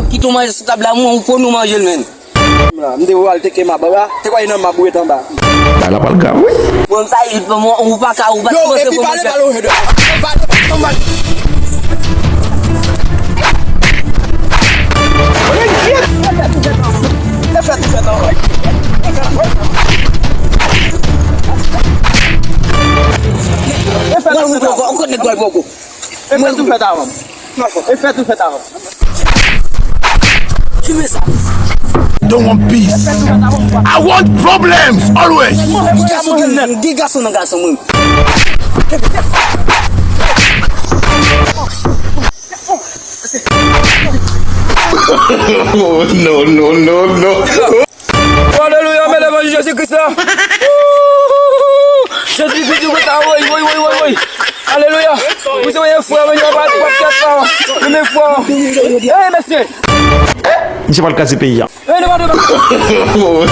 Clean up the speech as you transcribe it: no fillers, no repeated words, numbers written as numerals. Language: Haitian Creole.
Kita main setablah mu pun nu majel men. Mde wal teke ma baba. Te kwa ina mabuye tamba. Bala palga. Bon sai pa mo upa ka upa. Yo, e pi pale balo hedo. Tamba. Aku nak gol boku. Efetu fetawam. Efetu fetawam. Kimesa. Don't want peace. I want problems always. Diga so na gaso mo. No. Alléluia, mais l'évangile Jésus-Christ là. Jésus-Christ vous ta oui. Alléluia. Vous avez un foi, mais pas une foi. Eh monsieur. Je parle quasi pays. Eh, No.